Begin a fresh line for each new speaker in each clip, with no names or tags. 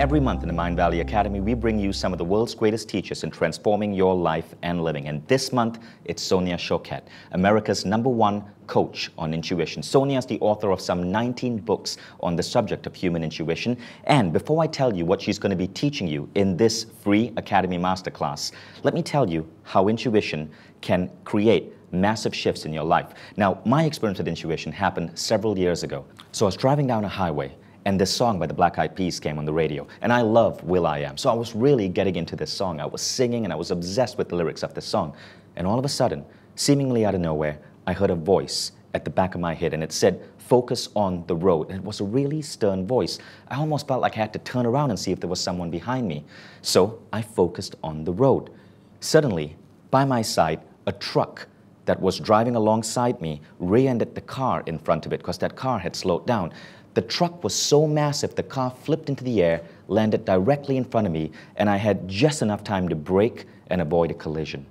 Every month in the Mind Valley Academy, we bring you some of the world's greatest teachers in transforming your life and living. And this month, it's Sonia Choquette, America's #1 coach on intuition. Sonia is the author of some 19 books on the subject of human intuition. And before I tell you what she's going to be teaching you in this free Academy Masterclass, let me tell you how intuition can create massive shifts in your life. Now, my experience with intuition happened several years ago. So I was driving down a highway, and this song by the Black Eyed Peas came on the radio. And I love will.i.am. So I was really getting into this song. I was singing and I was obsessed with the lyrics of the song. And all of a sudden, seemingly out of nowhere, I heard a voice at the back of my head, and it said, "Focus on the road." And it was a really stern voice. I almost felt like I had to turn around and see if there was someone behind me. So I focused on the road. Suddenly, by my side, a truck that was driving alongside me rear-ended the car in front of it because that car had slowed down. The truck was so massive, the car flipped into the air, landed directly in front of me, and I had just enough time to brake and avoid a collision.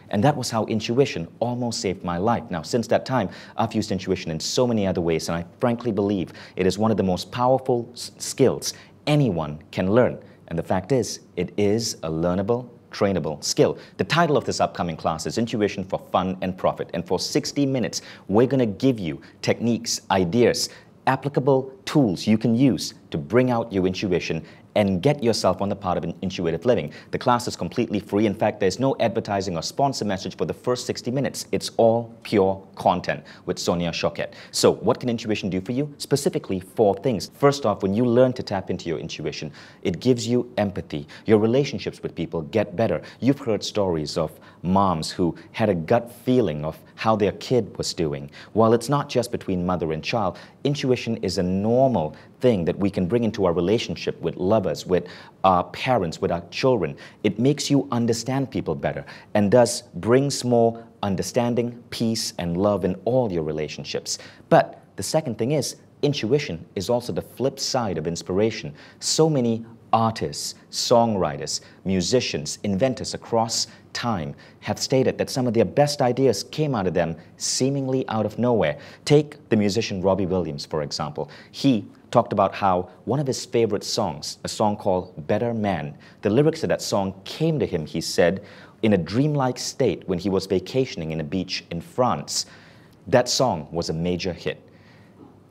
And that was how intuition almost saved my life. Now, since that time, I've used intuition in so many other ways, and I frankly believe it is one of the most powerful skills anyone can learn. And the fact is, it is a learnable, trainable skill. The title of this upcoming class is Intuition for Fun and Profit. And for 60 minutes, we're going to give you techniques, ideas, applicable tools you can use to bring out your intuition and get yourself on the path of intuitive living. The class is completely free. In fact, there's no advertising or sponsor message for the first 60 minutes. It's all pure content with Sonia Choquette. So what can intuition do for you? Specifically, 4 things. First off, when you learn to tap into your intuition, it gives you empathy. Your relationships with people get better. You've heard stories of moms who had a gut feeling of how their kid was doing. While it's not just between mother and child, intuition is a normal thing that we can bring into our relationship with lovers, with our parents, with our children. It makes you understand people better and thus brings more understanding, peace, and love in all your relationships. But the second thing is, intuition is also the flip side of inspiration. So many artists, songwriters, musicians, inventors across time have stated that some of their best ideas came out of them seemingly out of nowhere. Take the musician Robbie Williams, for example. He talked about how one of his favorite songs, a song called Better Man, the lyrics of that song came to him, he said, in a dreamlike state when he was vacationing in a beach in France. That song was a major hit.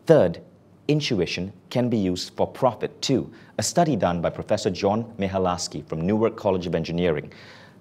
Third, intuition can be used for profit too. A study done by Professor John Michalowski from Newark College of Engineering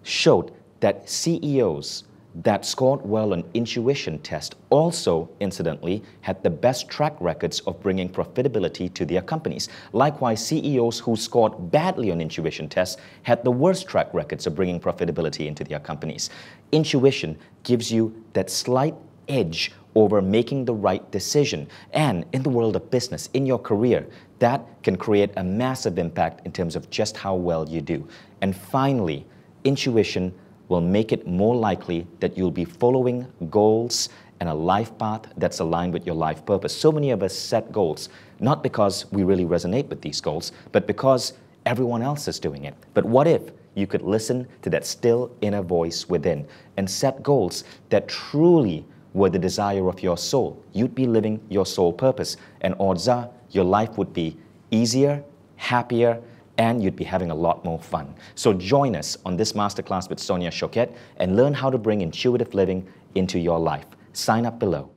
showed that CEOs that scored well on intuition tests also, incidentally, had the best track records of bringing profitability to their companies. Likewise, CEOs who scored badly on intuition tests had the worst track records of bringing profitability into their companies. Intuition gives you that slight edge over making the right decision. And in the world of business, in your career, that can create a massive impact in terms of just how well you do. And finally, intuition will make it more likely that you'll be following goals and a life path that's aligned with your life purpose. So many of us set goals, not because we really resonate with these goals, but because everyone else is doing it. But what if you could listen to that still inner voice within and set goals that truly were the desire of your soul? You'd be living your soul purpose, and odds are your life would be easier, happier, and you'd be having a lot more fun. So join us on this masterclass with Sonia Choquette and learn how to bring intuitive living into your life. Sign up below.